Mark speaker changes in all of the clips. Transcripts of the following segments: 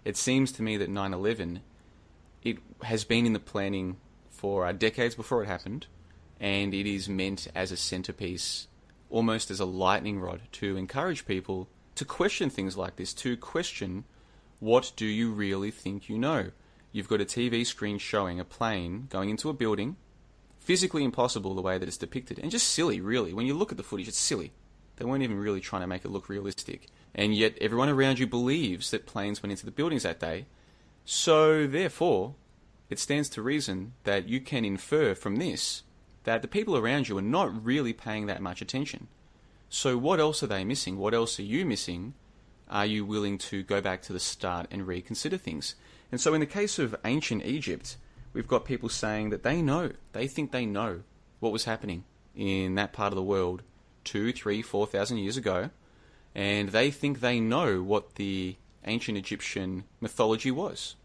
Speaker 1: it seems to me that 9/11, it has been in the planning for decades before it happened, and it is meant as a centerpiece, almost as a lightning rod, to encourage people to question things like this, to question, what do you really think you know? You've got a TV screen showing a plane going into a building, physically impossible the way that it's depicted, and just silly, really. When you look at the footage, it's silly. They weren't even really trying to make it look realistic. And yet everyone around you believes that planes went into the buildings that day. So, therefore, it stands to reason that you can infer from this that the people around you are not really paying that much attention. So what else are they missing? What else are you missing? Are you willing to go back to the start and reconsider things? And so in the case of ancient Egypt, we've got people saying that they think they know what was happening in that part of the world 2, 3, 4,000 years ago, and they think they know what the ancient Egyptian mythology was.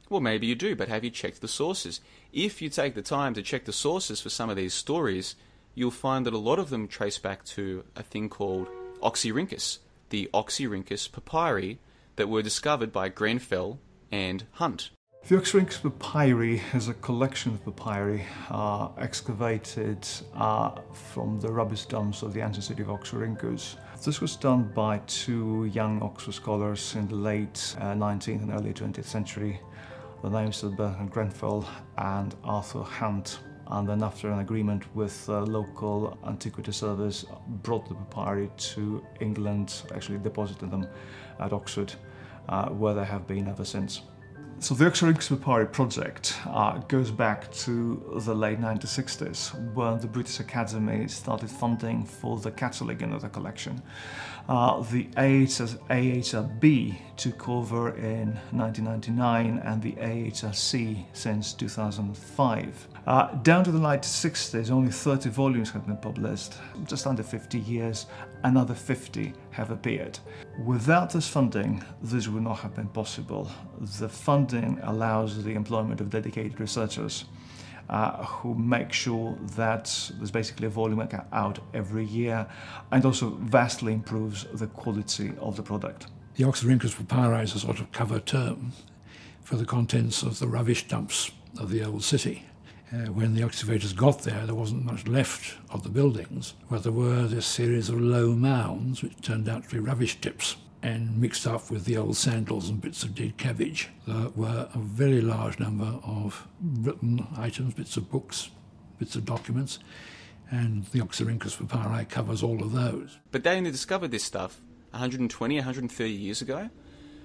Speaker 1: Well, maybe you do, but have you checked the sources? If you take the time to check the sources for some of these stories, you'll find that a lot of them trace back to a thing called Oxyrhynchus, the Oxyrhynchus papyri that were discovered by Grenfell and Hunt.
Speaker 2: The Oxyrhynchus papyri is a collection of papyri excavated from the rubbish dumps of the ancient city of Oxyrhynchus. This was done by two young Oxford scholars in the late 19th and early 20th century. The names are Bernard Grenfell and Arthur Hunt. And then after an agreement with local antiquity service, brought the papyri to England, actually deposited them at Oxford, where they have been ever since. So the Oxyrhynchus papyri project goes back to the late 1960s, when the British Academy started funding for the cataloguing of the collection. The AHRB took over in 1999 and the AHRC since 2005. Down to the late 60s, only 30 volumes have been published. Just under 50 years, another 50 have appeared. Without this funding, this would not have been possible. The funding allows the employment of dedicated researchers who make sure that there's basically a volume out every year, and also vastly improves the quality of the product.
Speaker 3: The Oxyrhynchus papyri is a sort of cover term for the contents of the rubbish dumps of the old city. When the excavators got there wasn't much left of the buildings, but there were this series of low mounds which turned out to be rubbish tips, and mixed up with the old sandals and bits of dead cabbage. There were a very large number of written items, bits of books, bits of documents, and the Oxyrhynchus papyri covers all of those.
Speaker 1: But they only discovered this stuff 120, 130 years ago.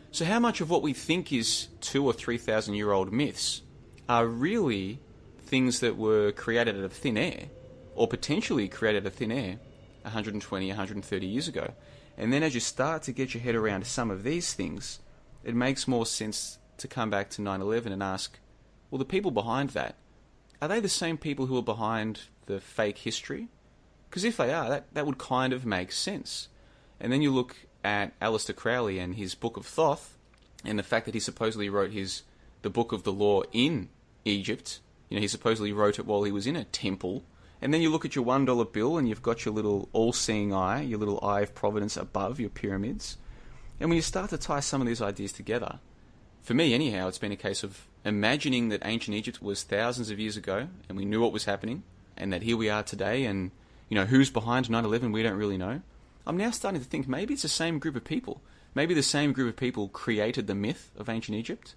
Speaker 1: So how much of what we think is 2,000 or 3,000 year old myths are really things that were created out of thin air, or potentially created out of thin air 120, 130 years ago? And then as you start to get your head around some of these things, it makes more sense to come back to 9/11 and ask, well, the people behind that, are they the same people who are behind the fake history? Because if they are, that would kind of make sense. And then you look at Aleister Crowley and his Book of Thoth, and the fact that he supposedly wrote the Book of the Law in Egypt. He supposedly wrote it while he was in a temple. And then you look at your $1 bill and you've got your little all-seeing eye, your little eye of providence above your pyramids. And when you start to tie some of these ideas together, for me anyhow, it's been a case of imagining that ancient Egypt was thousands of years ago and we knew what was happening, and that here we are today, and who's behind 9/11 we don't really know. I'm now starting to think maybe it's the same group of people. Maybe the same group of people created the myth of ancient Egypt.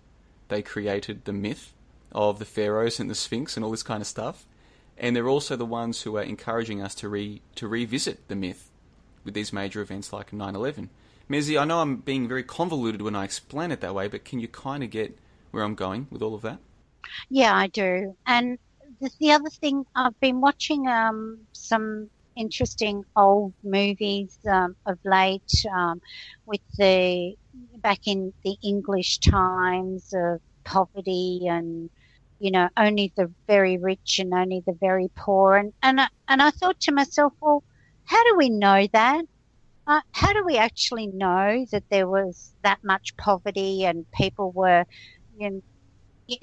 Speaker 1: They created the myth of the pharaohs and the Sphinx and all this kind of stuff. And they're also the ones who are encouraging us to revisit the myth with these major events like 9/11. Mezzi, I know I'm being very convoluted when I explain it that way, but can you kind of get where I'm going with all of that?
Speaker 4: Yeah, I do. And the other thing, I've been watching some interesting old movies of late with back in the English times of poverty and only the very rich and only the very poor. And I thought to myself, well, how do we know that? How do we actually know that there was that much poverty and people were,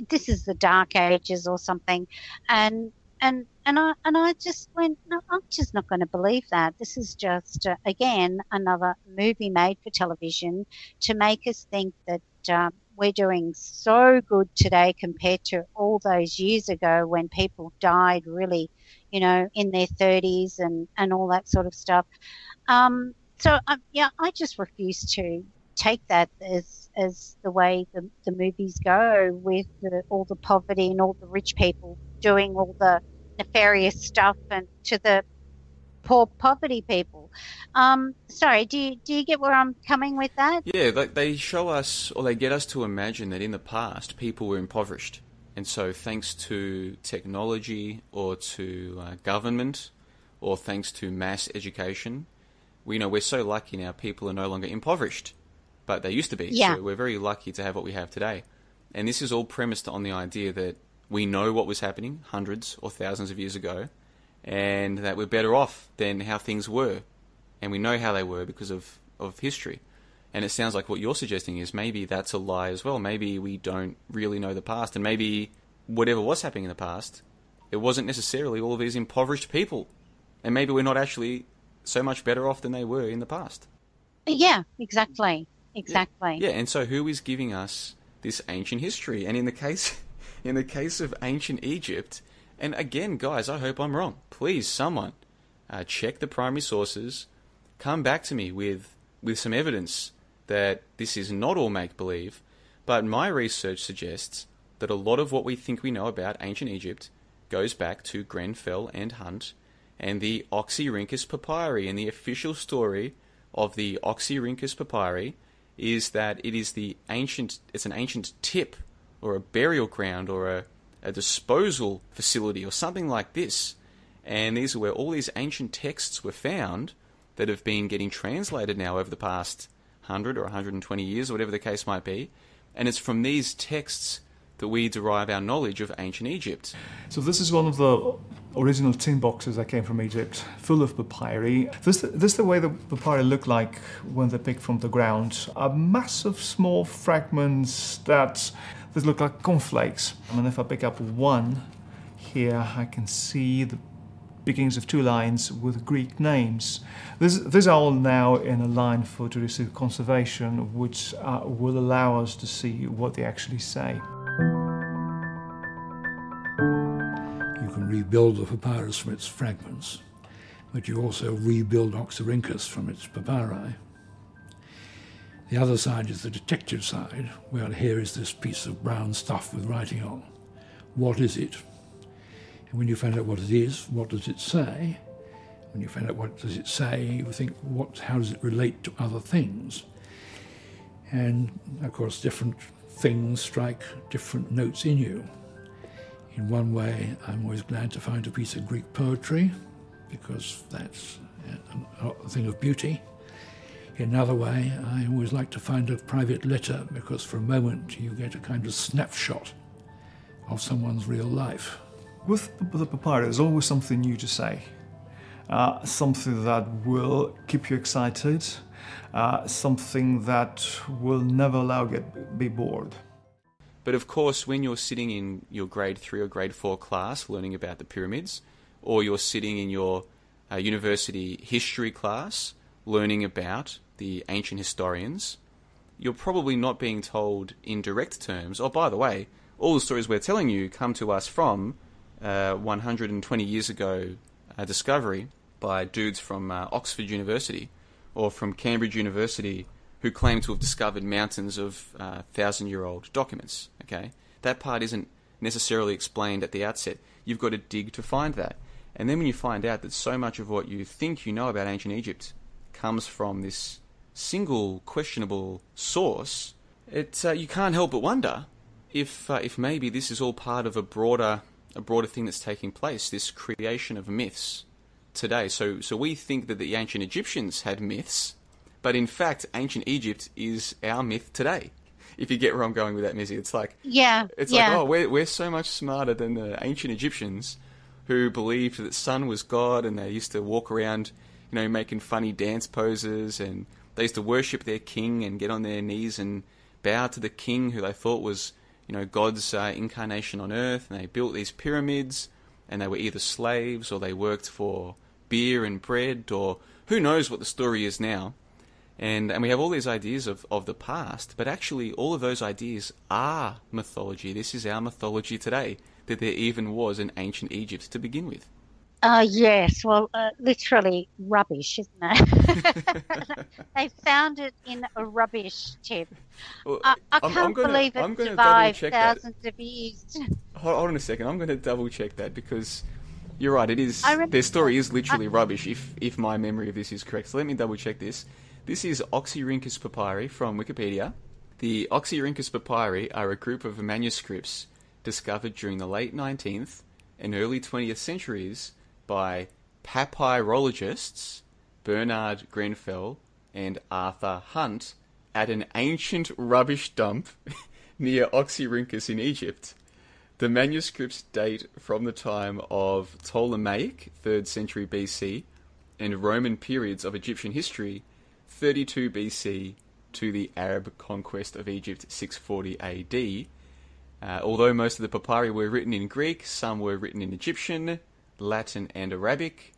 Speaker 4: this is the Dark Ages or something. And I just went, no, I'm just not going to believe that. This is just, again, another movie made for television to make us think that we're doing so good today compared to all those years ago when people died really, in their 30s and all that sort of stuff. I just refuse to take that as the way the movies go, with all the poverty and all the rich people doing all the nefarious stuff and to the poor poverty people. Sorry, do you get where I'm coming with that?
Speaker 1: Yeah, they show us, or they get us to imagine that in the past people were impoverished, and so thanks to technology or to government or thanks to mass education, we're so lucky now people are no longer impoverished, but they used to be.
Speaker 4: Yeah.
Speaker 1: So we're very lucky to have what we have today. And this is all premised on the idea that we know what was happening hundreds or thousands of years ago, and that we're better off than how things were. And we know how they were because of history. And it sounds like what you're suggesting is maybe that's a lie as well. Maybe we don't really know the past, and maybe whatever was happening in the past, it wasn't necessarily all of these impoverished people. And maybe we're not actually so much better off than they were in the past.
Speaker 4: Yeah, exactly.
Speaker 1: Yeah, and so who is giving us this ancient history? And in the case of ancient Egypt, and again, guys, I hope I'm wrong. Please, someone, check the primary sources, come back to me with some evidence that this is not all make-believe, but my research suggests that a lot of what we think we know about ancient Egypt goes back to Grenfell and Hunt and the Oxyrhynchus papyri. And the official story of the Oxyrhynchus papyri is that it's an ancient tip or a burial ground or a disposal facility or something like this. And these are where all these ancient texts were found that have been getting translated now over the past 100 or 120 years, or whatever the case might be. And it's from these texts that we derive our knowledge of ancient Egypt.
Speaker 2: So this is one of the original tin boxes that came from Egypt, full of papyri. This is the way the papyri look like when they're picked from the ground. A massive small fragments that look like cornflakes. And if I pick up one here, I can see the beginnings of two lines with Greek names. These are all now in a line for judicial conservation, which will allow us to see what they actually say.
Speaker 3: You can rebuild the papyrus from its fragments, but you also rebuild Oxyrhynchus from its papyri. The other side is the detective side. Well, here is this piece of brown stuff with writing on. What is it? And when you find out what it is, what does it say? When you find out what does it say, you think, how does it relate to other things? And, of course, different things strike different notes in you. In one way, I'm always glad to find a piece of Greek poetry, because that's a thing of beauty. In another way, I always like to find a private letter, because for a moment you get a kind of snapshot of someone's real life.
Speaker 2: With the papyri, there's always something new to say. Something that will keep you excited, something that will never allow you to be bored.
Speaker 1: But of course, when you're sitting in your grade 3 or grade 4 class learning about the pyramids, or you're sitting in your university history class learning about the ancient historians, you're probably not being told in direct terms, oh, by the way, all the stories we're telling you come to us from 120 years ago discovery by dudes from Oxford University or from Cambridge University who claim to have discovered mountains of 1,000-year-old documents. Okay, that part isn't necessarily explained at the outset. You've got to dig to find that. And then when you find out that so much of what you think you know about ancient Egypt comes from this single questionable source, you can't help but wonder if maybe this is all part of a broader thing that's taking place, this creation of myths today. So we think that the ancient Egyptians had myths, but in fact, ancient Egypt is our myth today. If you get where I'm going with that, Mizzy, it's like, like, we're so much smarter than the ancient Egyptians who believed that the sun was God, and they used to walk around, making funny dance poses, and they used to worship their king and get on their knees and bow to the king who they thought was, God's incarnation on earth, and they built these pyramids, and they were either slaves or they worked for beer and bread, or who knows what the story is now. And we have all these ideas of the past, but actually all of those ideas are mythology. This is our mythology today, that there even was an ancient Egypt to begin with.
Speaker 4: Yes, well, literally rubbish, isn't it? They found it in a rubbish tip.
Speaker 1: Well,
Speaker 4: I can't believe it survived thousands of years.
Speaker 1: Hold on a second, I'm going to double check that, because you're right, it is. Their story is literally rubbish, if my memory of this is correct. So let me double check this. This is Oxyrhynchus papyri from Wikipedia. The Oxyrhynchus papyri are a group of manuscripts discovered during the late 19th and early 20th centuries by papyrologists Bernard Grenfell and Arthur Hunt at an ancient rubbish dump near Oxyrhynchus in Egypt. The manuscripts date from the time of Ptolemaic, 3rd century BC, and Roman periods of Egyptian history, 32 BC to the Arab conquest of Egypt, 640 AD. Although most of the papyri were written in Greek, some were written in Egyptian, Latin and Arabic.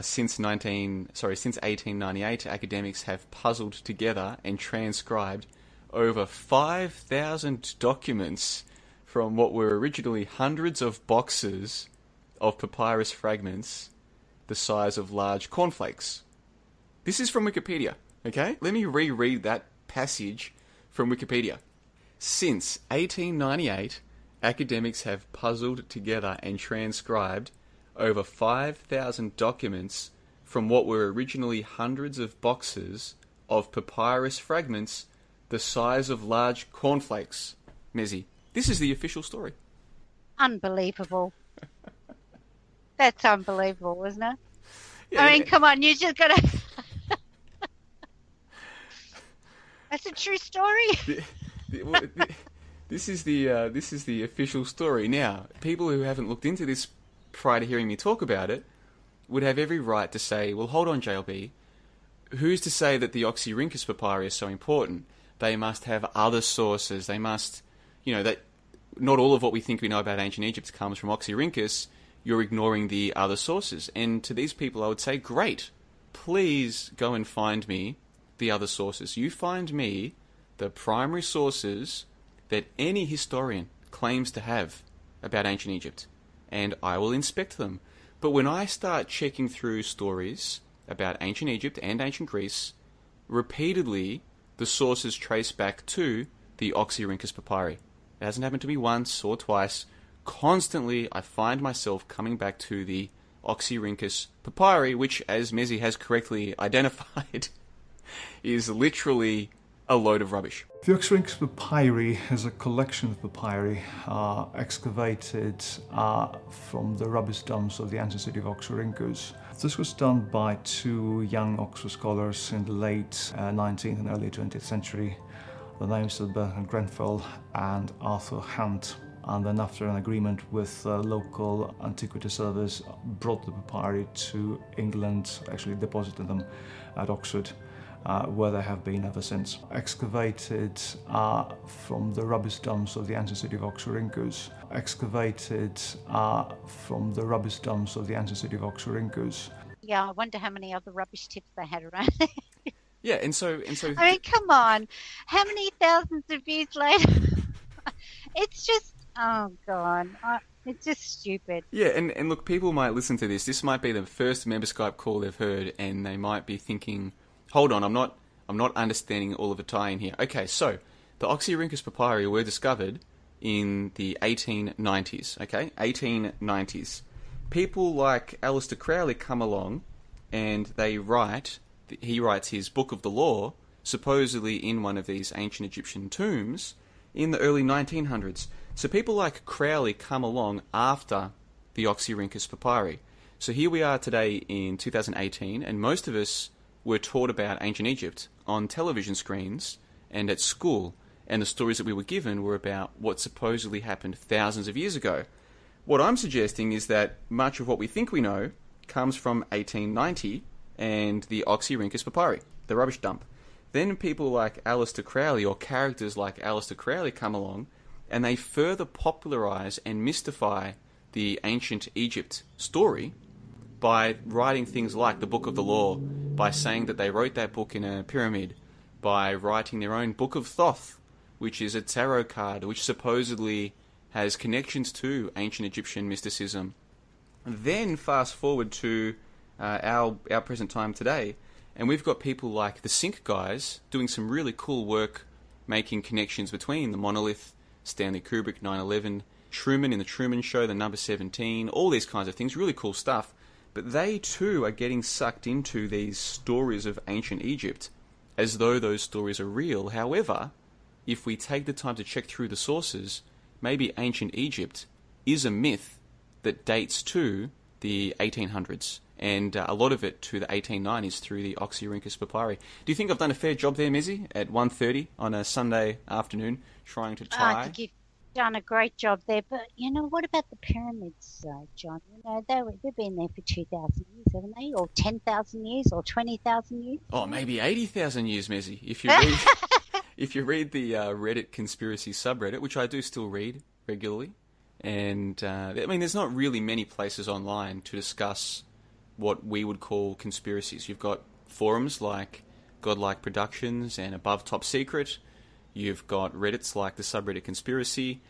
Speaker 1: Since 1898, academics have puzzled together and transcribed over 5,000 documents from what were originally hundreds of boxes of papyrus fragments the size of large cornflakes. This is from Wikipedia, okay? Let me reread that passage from Wikipedia. Since 1898, academics have puzzled together and transcribed over 5,000 documents from what were originally hundreds of boxes of papyrus fragments the size of large cornflakes. Mezzy, this is the official story.
Speaker 4: Unbelievable. That's unbelievable, isn't it?
Speaker 1: Yeah,
Speaker 4: I mean, come on, you just gotta... That's a true story.
Speaker 1: This is the official story. Now, people who haven't looked into this prior to hearing me talk about it would have every right to say, well, hold on, JLB, who's to say that the Oxyrhynchus papyri is so important? They must have other sources. They must, that not all of what we think we know about ancient Egypt comes from Oxyrhynchus. You're ignoring the other sources. And to these people, I would say, great, please go and find me the other sources. You find me the primary sources that any historian claims to have about ancient Egypt, and I will inspect them. But when I start checking through stories about ancient Egypt and ancient Greece, repeatedly the sources trace back to the Oxyrhynchus papyri. It hasn't happened to me once or twice. Constantly I find myself coming back to the Oxyrhynchus papyri, which, as Mezzy has correctly identified, is literally a load of rubbish.
Speaker 2: The Oxyrhynchus papyri is a collection of papyri excavated from the rubbish dumps of the ancient city of Oxyrhynchus. This was done by two young Oxford scholars in the late 19th and early 20th century. The names are Bernard Grenfell and Arthur Hunt. And then, after an agreement with local antiquity service, brought the papyri to England, actually deposited them at Oxford, where they have been ever since. Excavated from the rubbish dumps of the ancient city of Oxyrhynchus. Excavated from the rubbish dumps of the ancient city of Oxyrhynchus.
Speaker 4: Yeah, I wonder how many other rubbish tips they had around there.
Speaker 1: Yeah, and so.
Speaker 4: I mean, come on, how many thousands of years later? It's just, oh God, it's just stupid.
Speaker 1: Yeah, and look, people might listen to this. This might be the first member Skype call they've heard, and they might be thinking, hold on, I'm not understanding all of the tie-in here. Okay, so the Oxyrhynchus papyri were discovered in the 1890s, okay? 1890s. People like Aleister Crowley come along and he writes his Book of the Law, supposedly in one of these ancient Egyptian tombs, in the early 1900s. So people like Crowley come along after the Oxyrhynchus papyri. So here we are today in 2018, and most of us were taught about ancient Egypt on television screens and at school, and the stories that we were given were about what supposedly happened thousands of years ago. What I'm suggesting is that much of what we think we know comes from 1890 and the Oxyrhynchus papyri, the rubbish dump. Then people like Aleister Crowley, or characters like Aleister Crowley, come along and they further popularise and mystify the ancient Egypt story by writing things like the Book of the Law, by saying that they wrote that book in a pyramid, by writing their own Book of Thoth, which is a tarot card which supposedly has connections to ancient Egyptian mysticism. Then fast forward to our present time today, and we've got people like the Sync guys doing some really cool work making connections between the monolith, Stanley Kubrick, 9/11, Truman in the Truman Show, the number 17, all these kinds of things, really cool stuff. But they too are getting sucked into these stories of ancient Egypt as though those stories are real. However, if we take the time to check through the sources, maybe ancient Egypt is a myth that dates to the 1800s, and a lot of it to the 1890s through the Oxyrhynchus papyri. Do you think I've done a fair job there, Mizzy, at 1:30 on a Sunday afternoon, trying to tie?
Speaker 4: I think you've done a great job there, but what about the pyramids, John? They've been there for 2,000 years, haven't they? Or 10,000 years, or 20,000 years?
Speaker 1: Oh, maybe 80,000 years, Mizzy. If you read the Reddit conspiracy subreddit, which I do still read regularly, and there's not really many places online to discuss what we would call conspiracies. You've got forums like Godlike Productions and Above Top Secret. You've got Reddits like the subreddit Conspiracy.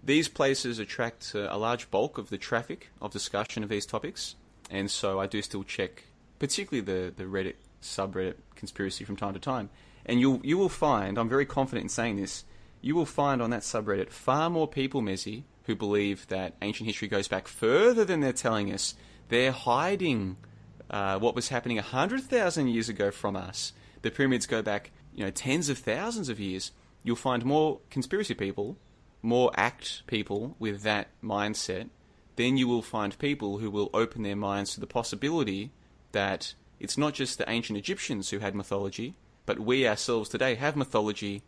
Speaker 1: These places attract a large bulk of the traffic of discussion of these topics, and so I do still check, particularly the Reddit subreddit Conspiracy from time to time. And you will find, I'm very confident in saying this, you will find on that subreddit far more people, Mezzy, who believe that ancient history goes back further than they're telling us. They're hiding what was happening 100,000 years ago from us. The pyramids go back, tens of thousands of years. You'll find more conspiracy people, more ACT people with that mindset. Then you will find people who will open their minds to the possibility that it's not just the ancient Egyptians who had mythology, but we ourselves today have mythology,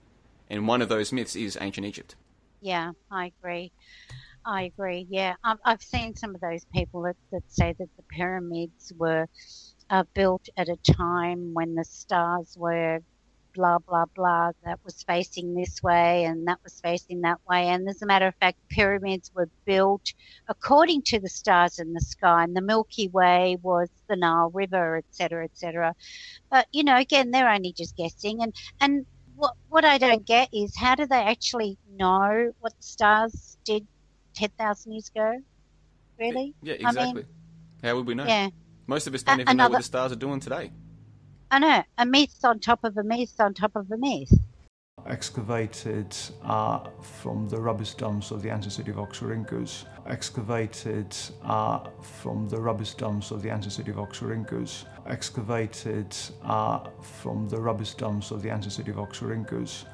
Speaker 1: and one of those myths is ancient Egypt.
Speaker 4: Yeah, I agree. Yeah, I've seen some of those people that say that the pyramids were built at a time when the stars were blah, blah, blah, that was facing this way and that was facing that way. And as a matter of fact, pyramids were built according to the stars in the sky, and the Milky Way was the Nile River, etc., etc. But, again, they're only just guessing. And what I don't get is, how do they actually know what the stars did 10,000 years ago? Really?
Speaker 1: Yeah, exactly. How would we know?
Speaker 4: Yeah.
Speaker 1: Most of us don't even know what the stars are doing today.
Speaker 4: I know. A myth on top of a myth on top of a myth.
Speaker 2: Excavated from the rubbish dumps of the ancient city of Oxyrhynchus. Excavated from the rubbish dumps of the ancient city of Oxyrhynchus. Excavated from the rubbish dumps of the ancient city of Oxyrhynchus.